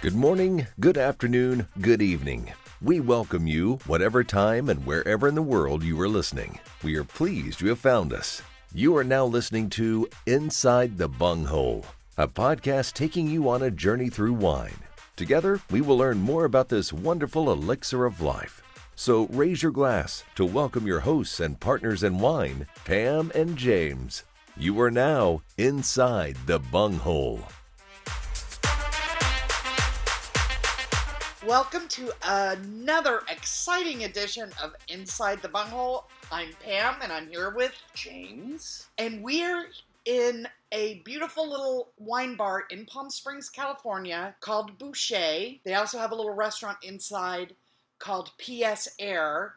Good morning, good afternoon, good evening. We welcome you, whatever time and wherever in the world you are listening. We are pleased you have found us. You are now listening to Inside the Bunghole, a podcast taking you on a journey through wine. Together, we will learn more about this wonderful elixir of life. So raise your glass to welcome your hosts and partners in wine, Pam and James. You are now inside the bunghole. Welcome to another exciting edition of Inside the Bunghole. I'm Pam, and I'm here with James. And we're in a beautiful little wine bar in Palm Springs, California called Bouschet. They also have a little restaurant inside called PS Air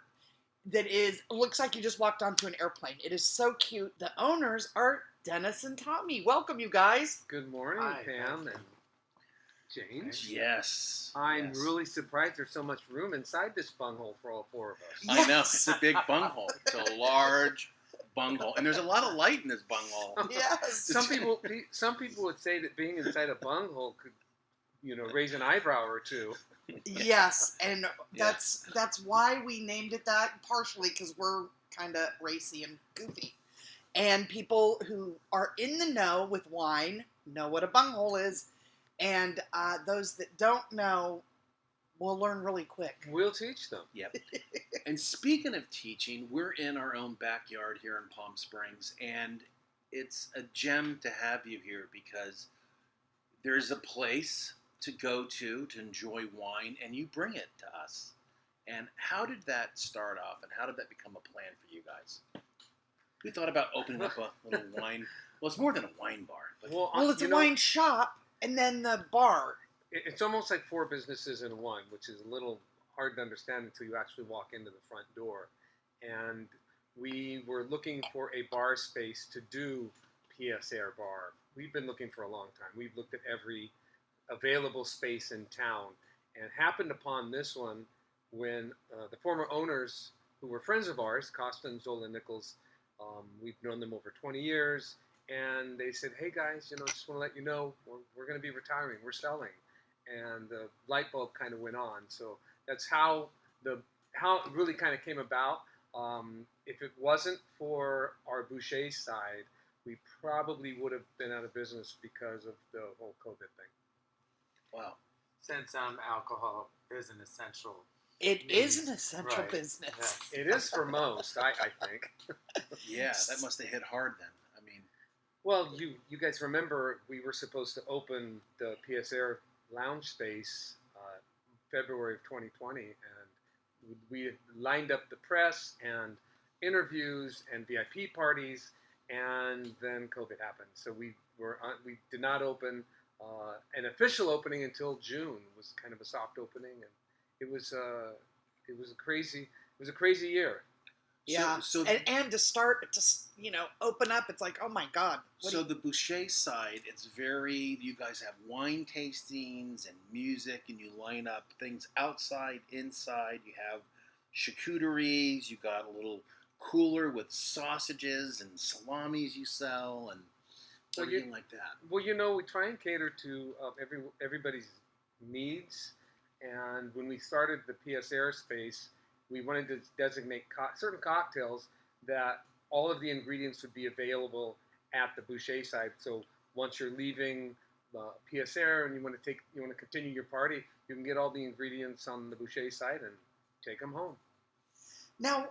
that looks like you just walked onto an airplane. It is so cute. The owners are Dennis and Tommy. Welcome, you guys. Good morning, Hi. Pam and James. Yes. I'm really surprised there's so much room inside this bunghole for all four of us. I know. It's a big bunghole. It's a large bunghole. And there's a lot of light in this bunghole. Yes. Some people would say that being inside a bunghole could, raise an eyebrow or two. Yes, and that's why we named it that, partially because we're kind of racy and goofy. And people who are in the know with wine know what a bunghole is, and those that don't know will learn really quick. We'll teach them. Yep. And speaking of teaching, we're in our own backyard here in Palm Springs, and it's a gem to have you here because there's a place to go to enjoy wine, and you bring it to us. And how did that start off, and how did that become a plan for you guys? We thought about opening up a little wine. Well, it's more than a wine bar. But Well, it's a wine shop, and then the bar. It's almost like four businesses in one, which is a little hard to understand until you actually walk into the front door. And we were looking for a bar space to do PS Air Bar. We've been looking for a long time. We've looked at every available space in town and happened upon this one when the former owners, who were friends of ours, Costa and Zola Nichols, we've known them over 20 years, and they said, hey guys, just want to let you know, we're going to be retiring, we're selling. And the light bulb kind of went on. So that's how it really kind of came about. If it wasn't for our Bouschet side, we probably would have been out of business because of the whole COVID thing. wow. Since alcohol is an essential. It is an essential business. Yes. It is for most, I think. Yeah, that must have hit hard then. I mean, Well, you guys remember we were supposed to open the PS Air lounge space February of 2020, and we lined up the press and interviews and VIP parties, and then COVID happened. So we did not open an official opening until June. It was kind of a soft opening, and it was a crazy year. Yeah, So and to start to open up, it's like, oh my God. the Bouschet side, it's you guys have wine tastings and music, and you line up things outside, inside. You have charcuteries. You got a little cooler with sausages and salamis you sell, and everything like that. Well, we try and cater to everybody's needs, and when we started the PS Air space, we wanted to designate certain cocktails that all of the ingredients would be available at the Bouschet side. So once you're leaving PS Air and you want to continue your party, you can get all the ingredients on the Bouschet side and take them home. Now,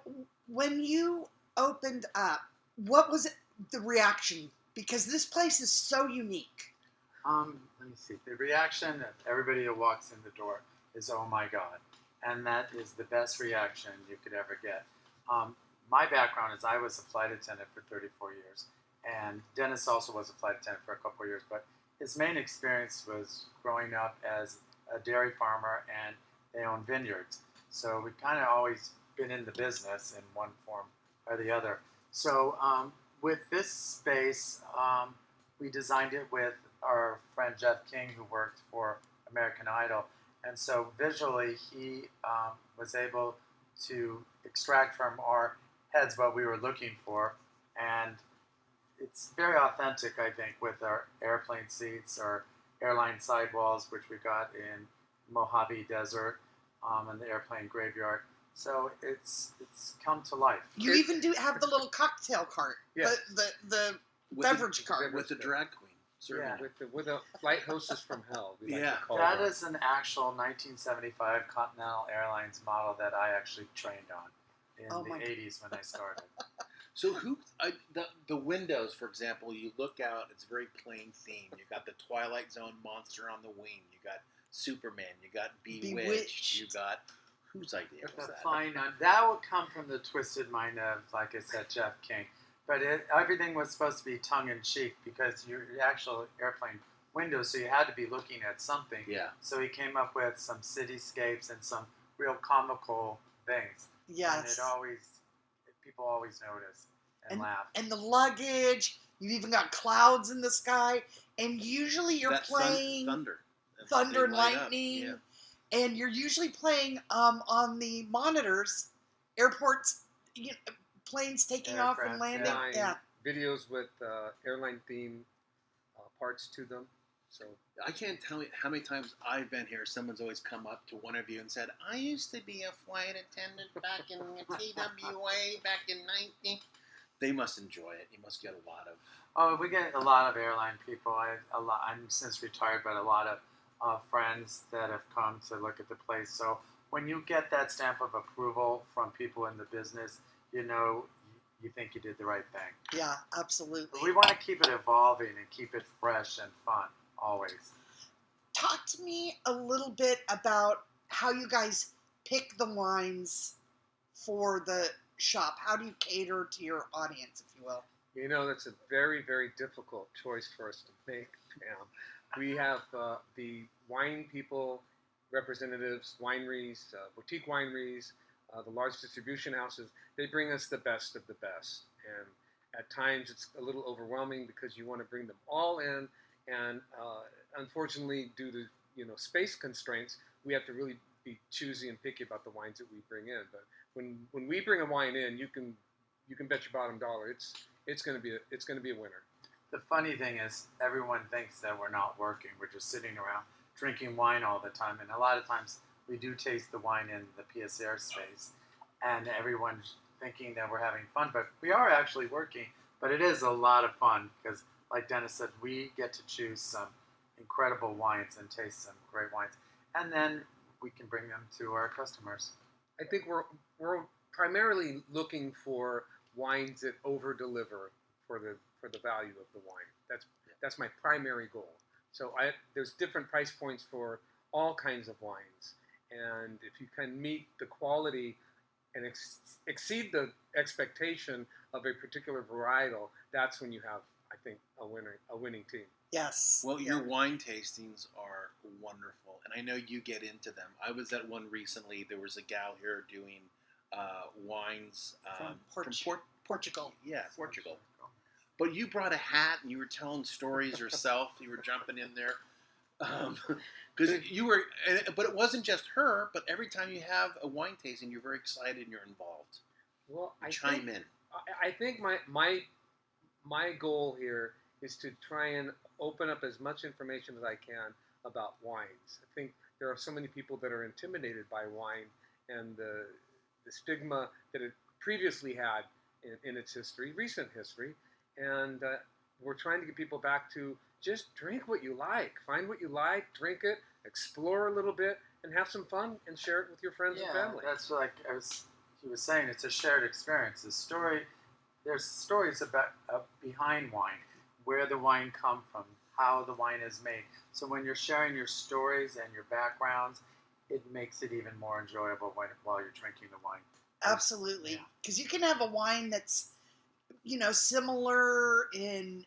when you opened up, what was the reaction? Because this place is so unique. Let me see. The reaction of everybody who walks in the door is, oh my God. And that is the best reaction you could ever get. My background is I was a flight attendant for 34 years. And Dennis also was a flight attendant for a couple of years. But his main experience was growing up as a dairy farmer, and they own vineyards. So we've kind of always been in the business in one form or the other. So with this space, we designed it with our friend Jeff King, who worked for American Idol. And so visually, he was able to extract from our heads what we were looking for. And it's very authentic, I think, with our airplane seats, our airline sidewalls, which we got in Mojave Desert, and the airplane graveyard. So it's come to life. You even do have the little cocktail cart, Yeah. the With beverage the, cart. with the drag queen. Certainly. Yeah. With a flight hostess from hell. We like Yeah. to call That her. is an actual 1975 Continental Airlines model that I actually trained on in Oh the my 80s when I started. So the windows, for example, you look out, it's very plain theme. You got the Twilight Zone monster on the wing. You got Superman. You got Bewitched. You got, whose idea was The that? fine, that would come from the twisted mind of, like I said, Jeff King. But everything was supposed to be tongue-in-cheek because your actual airplane window, so you had to be looking at something. Yeah. So he came up with some cityscapes and some real comical things. Yes. And people always notice and laugh. And the luggage. You've even got clouds in the sky, and usually you're That playing thunder. thunder and They light up. lightning, Yeah. and you're usually playing on the monitors, airports, planes taking off and Aircraft, landing. Flying Yeah. videos with airline theme parts to them. So I can't tell you how many times I've been here. Someone's always come up to one of you and said, "I used to be a flight attendant back in TWA back in 19." They must enjoy it. You must get a lot of. Oh, we get a lot of airline people. I'm since retired, but a lot of friends that have come to look at the place. So when you get that stamp of approval from people in the business, you think you did the right thing. Yeah, But absolutely. we want to keep it evolving and keep it fresh and fun always. Talk to me a little bit about how you guys pick the wines for the shop. How do you cater to your audience, if you will? that's a very, very difficult choice for us to make, Pam. We have the wine people, representatives, wineries, boutique wineries, the large distribution houses. They bring us the best of the best. And at times it's a little overwhelming because you want to bring them all in. And unfortunately, due to space constraints, we have to really be choosy and picky about the wines that we bring in. But when we bring a wine in, you can bet your bottom dollar it's going to be a winner. The funny thing is, everyone thinks that we're not working. We're just sitting around drinking wine all the time. And a lot of times we do taste the wine in the PSR space. And everyone's thinking that we're having fun. But we are actually working. But it is a lot of fun because, like Dennis said, we get to choose some incredible wines and taste some great wines. And then we can bring them to our customers. I think we're primarily looking for wines that over-deliver for the value of the wine. That's my primary goal. So there's different price points for all kinds of wines, and if you can meet the quality and exceed the expectation of a particular varietal, that's when you have, I think, a winning team. Yes. Well, your wine tastings are wonderful, and I know you get into them. I was at one recently. There was a gal here doing wines From Portugal. Yeah, Portugal. But you brought a hat and you were telling stories yourself. You were jumping in there because you were. But it wasn't just her. But every time you have a wine tasting, you're very excited and you're involved. Well, Chime in. I think my goal here is to try and open up as much information as I can about wines. I think there are so many people that are intimidated by wine and the stigma that it previously had in its history, recent history, and we're trying to get people back to just drink what you like, find what you like, drink it, explore a little bit, and have some fun and share it with your friends and family. That's like he was saying. It's a shared experience. There's stories about behind wine, where the wine come from, how the wine is made. So when you're sharing your stories and your backgrounds, it makes it even more enjoyable while you're drinking the wine. Absolutely. Because you can have a wine that's, similar in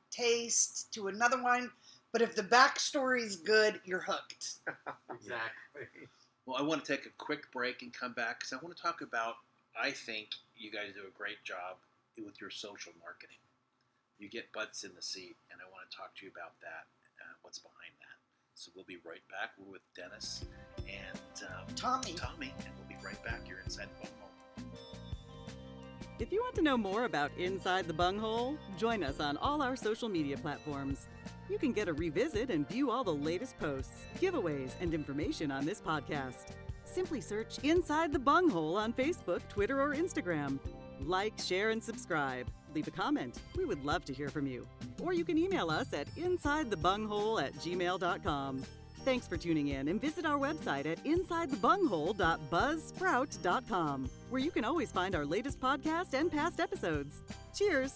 taste to another wine, but if the backstory is good, you're hooked. Exactly. Well, I want to take a quick break and come back because I want to talk about, I think you guys do a great job with your social marketing. You get butts in the seat, and I want to talk to you about that, what's behind that. So we'll be right back. We're with Dennis and Tommy, and we'll be right back. You're Inside the Bunghole. If you want to know more about Inside the Bunghole, join us on all our social media platforms. You can get a revisit and view all the latest posts, giveaways, and information on this podcast. Simply search Inside the Bunghole on Facebook, Twitter, or Instagram. Like, share, and subscribe. Leave a comment. We would love to hear from you. Or you can email us at insidethebunghole@gmail.com. Thanks for tuning in, and visit our website at insidethebunghole.buzzsprout.com, where you can always find our latest podcast and past episodes. Cheers!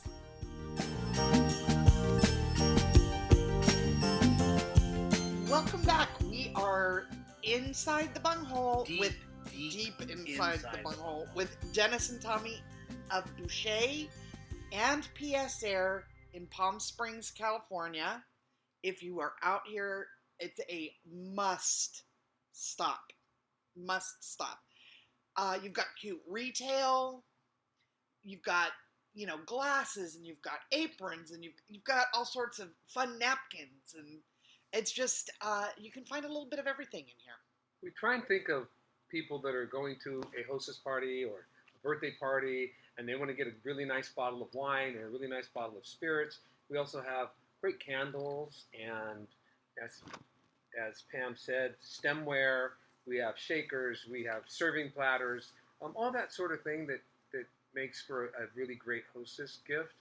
Welcome back. We are inside the bunghole Deep inside the bunghole with Dennis and Tommy of Bouschet and PS Air in Palm Springs, California. If you are out here, it's a must stop. You've got cute retail. You've got, glasses, and you've got aprons, and you've got all sorts of fun napkins, and it's just you can find a little bit of everything in here. We try and think of people that are going to a hostess party or a birthday party, and they want to get a really nice bottle of wine or a really nice bottle of spirits. We also have great candles, and as Pam said, stemware. We have shakers, we have serving platters, all that sort of thing that makes for a really great hostess gift.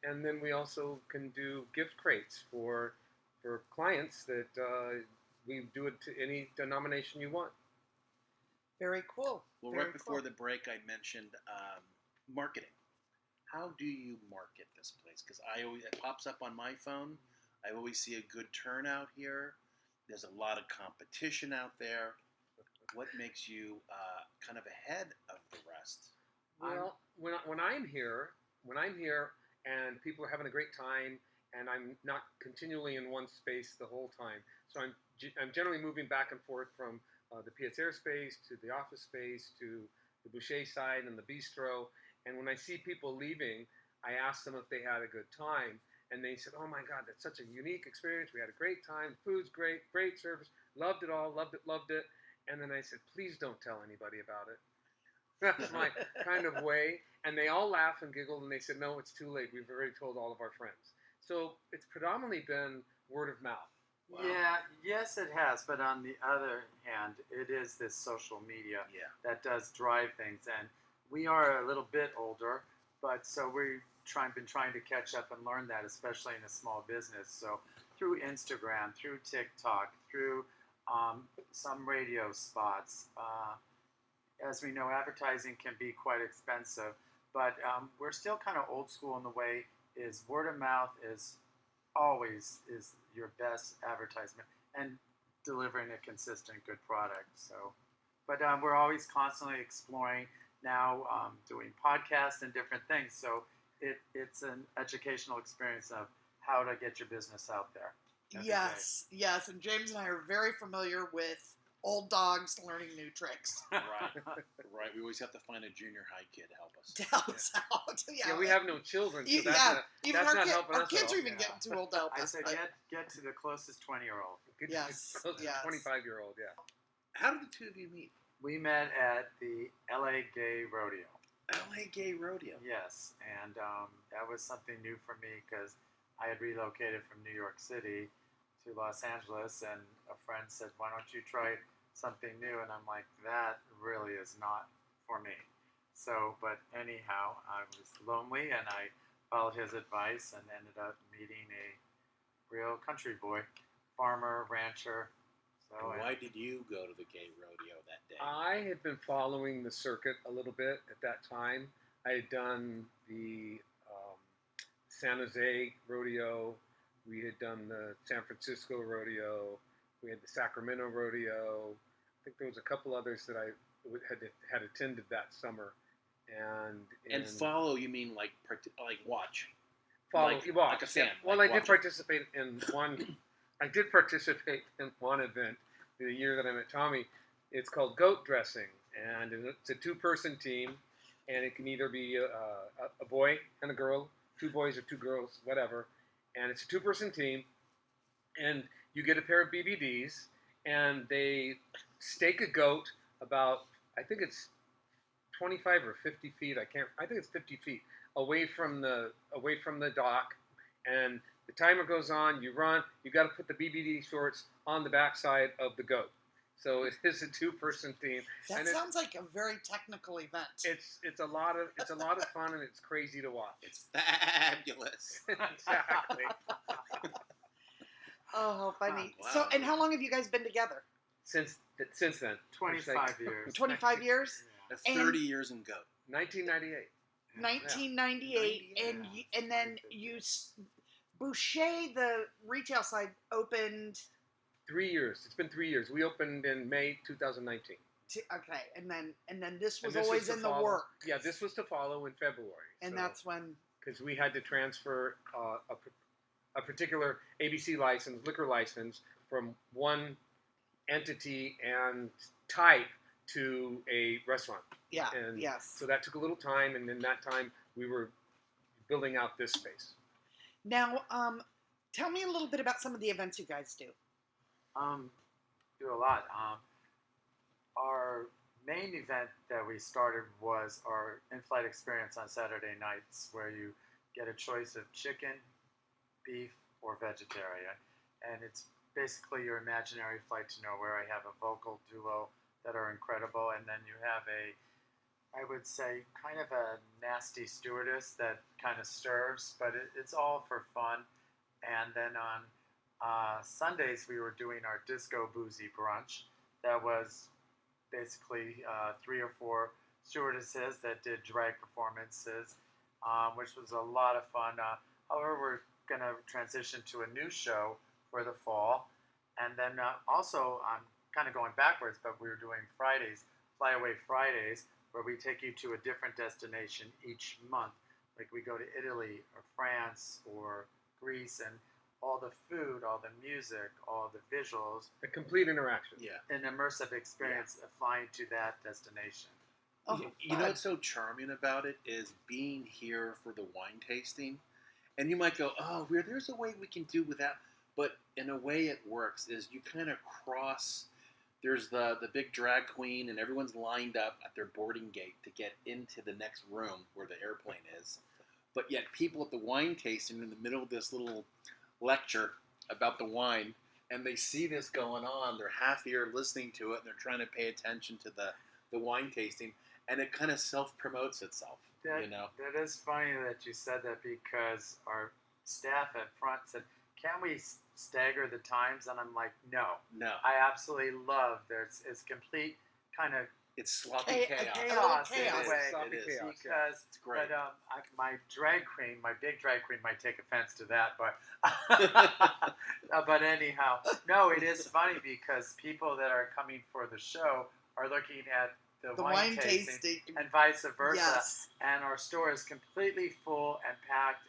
And then we also can do gift crates for clients that we do it to any denomination you want. Very cool. Well, Very right before cool. the break, I mentioned marketing. How do you market this place? Because it pops up on my phone. I always see a good turnout here. There's a lot of competition out there. What makes you kind of ahead of the rest? Well, when I'm here and people are having a great time, and I'm not continually in one space the whole time, so I'm generally moving back and forth from the PS Air space to the office space to the Bouschet side and the bistro. And when I see people leaving, I ask them if they had a good time, and they said, "Oh my God, that's such a unique experience. We had a great time. Food's great, great service. Loved it all. Loved it." And then I said, "Please don't tell anybody about it." That's my kind of way. And they all laugh and giggle, and they said, "No, it's too late. We've already told all of our friends." So it's predominantly been word of mouth. Wow. Yeah, yes, it has. But on the other hand, it is this social media that does drive things. And we are a little bit older, but so we've been trying to catch up and learn that, especially in a small business. So through Instagram, through TikTok, through some radio spots. As we know, advertising can be quite expensive, but we're still kind of old school in the way is word of mouth is always your best advertisement and delivering a consistent good product. So, but we're always constantly exploring now, doing podcasts and different things. So it's an educational experience of how to get your business out there. Yes. And James and I are very familiar with old dogs learning new tricks. Right. We always have to find a junior high kid to help us. To help us out. Yeah, we have no children, so Even that's not helping our us kids at all. are even getting too old to help I us. said get to the closest 20-year-old. Yes. 25-year-old, yeah. How did the two of you meet? We met at the LA Gay Rodeo. LA Gay Rodeo. Yes, and that was something new for me because I had relocated from New York City to Los Angeles, and a friend said, "Why don't you try something new?" And I'm like, that really is not for me. So, but anyhow, I was lonely, and I followed his advice and ended up meeting a real country boy, farmer, rancher. So, And why did you go to the Gay Rodeo that day? I had been following the circuit a little bit at that time. I had done the San Jose Rodeo. We had done the San Francisco Rodeo. We had the Sacramento Rodeo. I think there was a couple others that I had attended that summer. And follow, you mean like watch? Follow, like, watch. like a fan. Well, like I did participate in one. I did participate in one event the year that I met Tommy. It's called goat dressing, and it's a two-person team, and it can either be a boy and a girl, two boys or two girls, whatever. And it's a two-person team, and you get a pair of BBDs, and they stake a goat about, I think it's 25 or 50 feet. I think it's 50 feet away from the dock, and The timer goes on, you run, you got to put the BBD shorts on the backside of the goat. So it is a two-person team. That and sounds like a very technical event. It's a lot of fun, and it's crazy to watch. It's fabulous. Exactly. Oh, how funny. Wow. So, and how long have you guys been together? Since then, 25 years. 25 years? That's And- 30 years in goat. 1998. 1998, and then Bouschet, the retail side, opened. 3 years. It's been 3 years. We opened in May 2019. Okay, and then this was And this always to in the follow- work. Yeah, this was to follow in February. And so, that's when. because we had to transfer a particular ABC license, liquor license, from one entity and type to a restaurant. Yeah. And Yes. so that took a little time, and in that time, we were building out this space. Now, tell me a little bit about some of the events you guys do. Do a lot. Our main event that we started was our in-flight experience on Saturday nights, where you get a choice of chicken, beef, or vegetarian. And it's basically your imaginary flight to nowhere. I have a vocal duo that are incredible, and then you have I would say, kind of a nasty stewardess that kind of stirs, but it's all for fun. And then on Sundays, we were doing our disco boozy brunch. That was basically 3 or 4 stewardesses that did drag performances, which was a lot of fun. However, we're going to transition to a new show for the fall. And then also, I'm kind of going backwards, but we were doing Fridays, Flyaway Fridays, where we take you to a different destination each month. Like we go to Italy or France or Greece, and all the food, all the music, all the visuals. A complete interaction. Yeah. An immersive experience of flying to that destination. Oh, You know what's so charming about it is being here for the wine tasting. And you might go, oh, there's a way we can do with that. But in a way it works is you kind of cross. There's the big drag queen, and everyone's lined up at their boarding gate to get into the next room where the airplane is. But yet people at the wine tasting are in the middle of this little lecture about the wine, and they see this going on. They're half ear listening to it, and they're trying to pay attention to the wine tasting, and it kind of self-promotes itself, you know? That is funny that you said that, because our staff at front said, can we stagger the times? And I'm like, no. I absolutely love it's complete kind of It's sloppy chaos. chaos in chaos. a way. Sloppy chaos. Because It's great. But my big drag queen might take offense to that, but but anyhow, no, it is funny because people that are coming for the show are looking at the wine tasting and vice versa. Yes. And our store is completely full and packed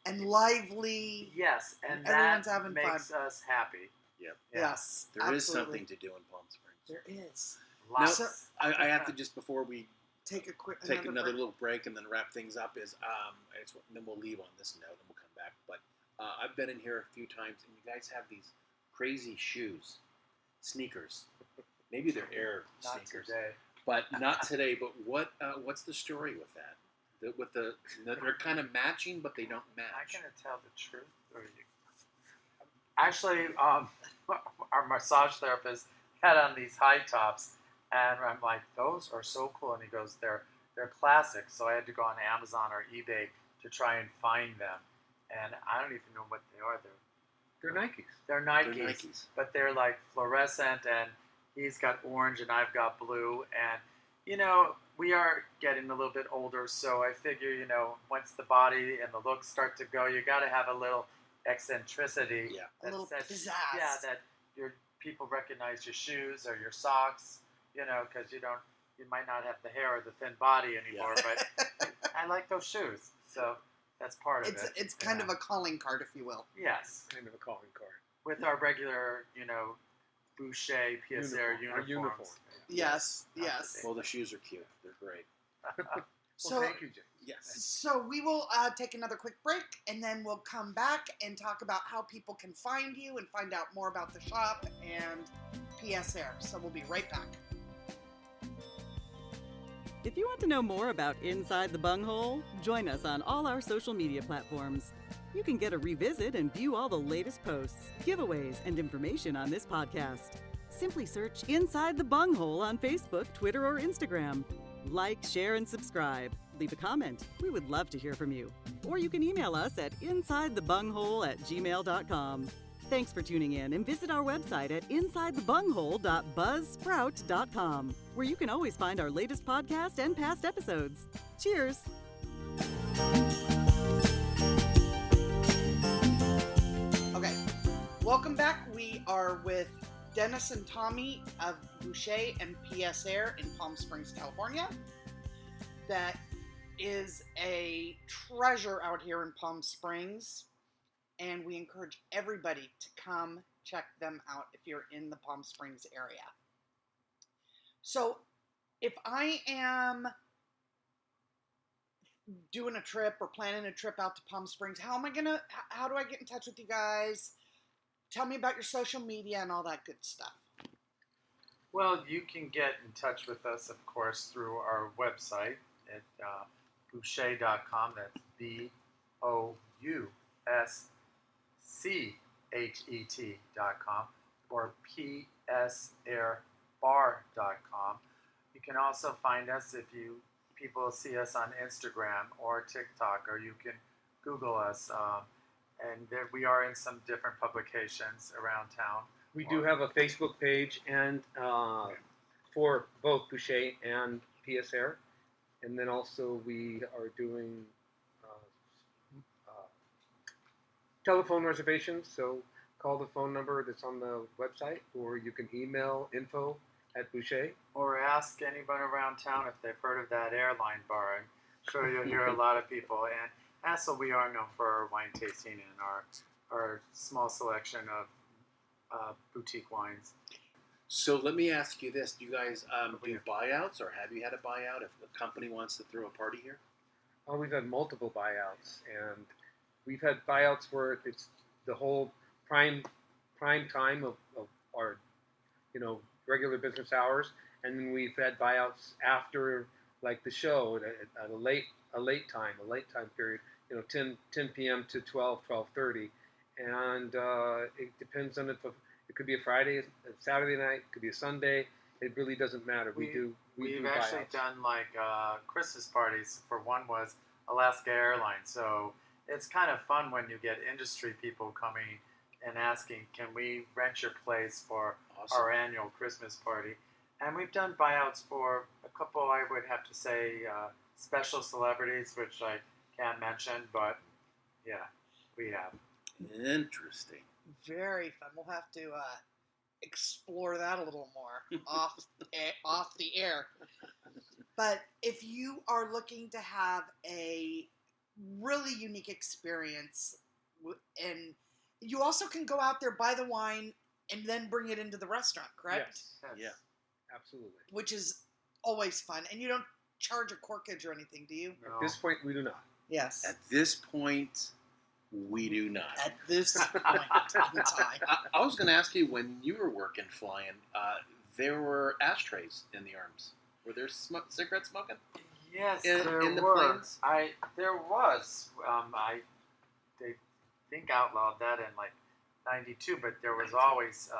And lively. yes, and Everyone's that having makes us happy. Yep. Yeah. Yes. There is absolutely. something to do in Palm Springs. There is. Lots. So- I have to, just before we Take take another break. little break and then wrap things up, then we'll leave on this note and we'll come back. But I've been in here a few times, and you guys have these crazy shoes, sneakers. Maybe they're air Not sneakers, today. but not today. But what's the story with that? They're kind of matching, but they don't Am I match. gonna tell the truth, or you? Actually, our massage therapist had on these high tops, and I'm like, those are so cool. And he goes, they're classic. So I had to go on Amazon or eBay to try and find them, and I don't even know what they are. They're Nikes. They're Nikes, but they're like fluorescent, and he's got orange and I've got blue, and we are getting a little bit older, so I figure, once the body and the looks start to go, you got to have a little eccentricity. Yeah. A little says- pizzazz. Yeah, that your people recognize your shoes or your socks, because you might not have the hair or the thin body anymore, but I like those shoes, so that's part of it. It's kind of a calling card, if you will. Yes, Kind of a calling card. with our regular, Boucher, PSR Uniform, our uniforms. uniform. Yes, Not yes. today. Well, the shoes are cute. They're great. So, Well, thank you, Jay. Yes. so we will take another quick break, and then we'll come back and talk about how people can find you and find out more about the shop and PSR. So we'll be right back. If you want to know more about Inside the Bunghole, join us on all our social media platforms. You can get a revisit and view all the latest posts, giveaways, and information on this podcast. Simply search Inside the Bunghole on Facebook, Twitter, or Instagram. Like, share, and subscribe. Leave a comment. We would love to hear from you. Or you can email us at insidethebunghole@gmail.com. Thanks for tuning in, and visit our website at insidethebunghole.buzzsprout.com, where you can always find our latest podcast and past episodes. Cheers! Okay, welcome back. We are with Dennis and Tommy of Bouschet and PS Air in Palm Springs, California. That is a treasure out here in Palm Springs, and we encourage everybody to come check them out if you're in the Palm Springs area. So, if I am doing a trip or planning a trip out to Palm Springs, how do I get in touch with you guys? Tell me about your social media and all that good stuff. Well, you can get in touch with us, of course, through our website at Bouschet.com. That's BOUSCHET.com or PSAirbar.com. You can also find us if people see us on Instagram or TikTok, or you can Google us. And we are in some different publications around town. We do have a Facebook page and for both Bouschet and PS Air. And then also we are doing telephone reservations. So call the phone number that's on the website, or you can email info@Bouschet. Or ask anyone around town if they've heard of that airline bar. I'm sure you'll hear a lot of people. And also, we are known for our wine tasting and our small selection of boutique wines. So let me ask you this: do you guys do buyouts, or have you had a buyout if a company wants to throw a party here? Oh, we've had multiple buyouts, and we've had buyouts where it's the whole prime time of our regular business hours, and then we've had buyouts after, like the show at a late time period. 10 p.m. to 12:30, and it depends on if it could be a Friday, a Saturday night, it could be a Sunday. It really doesn't matter. We've actually done like Christmas parties. For one was Alaska Airlines, so it's kind of fun when you get industry people coming and asking, "Can we rent your place for our annual Christmas party?" And we've done buyouts for a couple. I would have to say special celebrities, which I can't mention, but yeah, we have. Interesting. Very fun. We'll have to explore that a little more off the air. But if you are looking to have a really unique experience, and you also can go out there, buy the wine, and then bring it into the restaurant, correct? Yes. Yeah. Absolutely. Which is always fun. And you don't charge a corkage or anything, do you? No. At this point, we do not. Yes. At this point, we do not. At this point in time. I was going to ask you, when you were working flying, there were ashtrays in the arms. Were there cigarette smoking? Yes, in the were. planes? There was. They think outlawed that in like '92, but there was always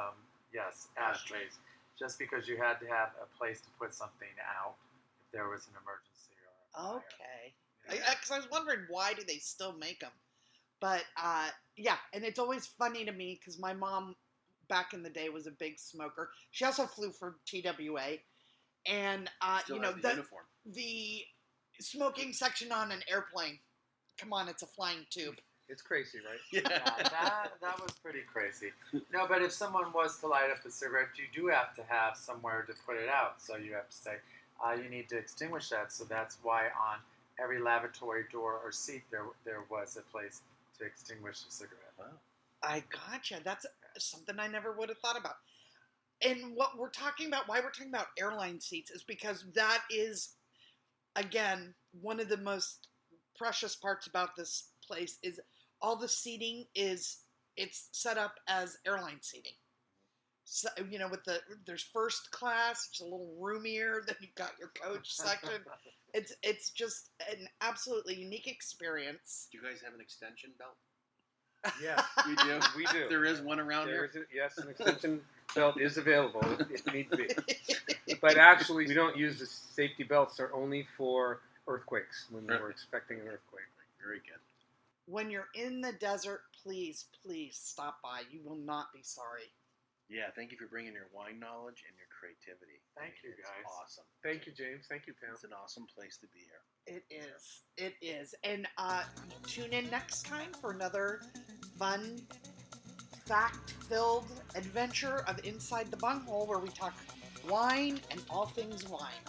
ashtrays. Just because you had to have a place to put something out if there was an emergency or a fire. Okay. Because I was wondering, why do they still make them? But, yeah, and it's always funny to me because my mom, back in the day, was a big smoker. She also flew for TWA. And, Still has the uniform. The smoking section on an airplane, come on, it's a flying tube. It's crazy, right? Yeah. That was pretty crazy. No, but if someone was to light up a cigarette, you do have to have somewhere to put it out. So you have to say, you need to extinguish that. So that's why on every lavatory door or seat there was a place to extinguish a cigarette. Wow. I gotcha. That's something I never would have thought about. And what we're talking about, why we're talking about airline seats, is because that is, again, one of the most precious parts about this place is all the seating it's set up as airline seating. So, there's first class, it's a little roomier, then you've got your coach section. It's just an absolutely unique experience. Do you guys have an extension belt? Yes, We do. we do. There is one around here. Yes, an extension belt is available if need be. But actually, we don't use the safety belts. They're only for earthquakes when we're expecting an earthquake. Very good. When you're in the desert, please stop by. You will not be sorry. Yeah, thank you for bringing your wine knowledge and your creativity. Thank you, It's guys. Awesome. Thank you, James. Thank you, Pam. It's an awesome place to be here. It is. It is. And tune in next time for another fun, fact-filled adventure of Inside the Bunghole, where we talk wine and all things wine.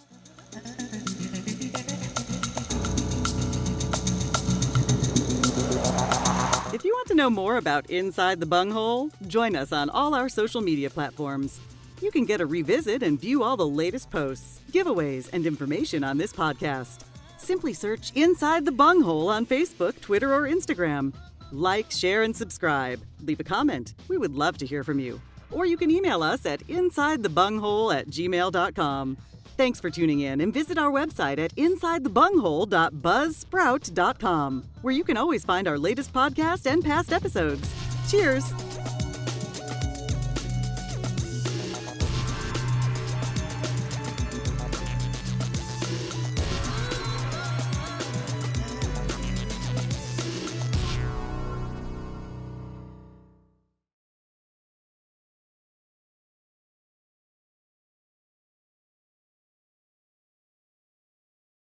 If you want to know more about Inside the Bunghole, join us on all our social media platforms. You can get a revisit and view all the latest posts, giveaways, and information on this podcast. Simply search Inside the Bunghole on Facebook, Twitter, or Instagram. Like, share, and subscribe. Leave a comment. We would love to hear from you. Or you can email us at insidethebunghole@gmail.com. Thanks for tuning in, and visit our website at insidethebunghole.buzzsprout.com, where you can always find our latest podcast and past episodes. Cheers!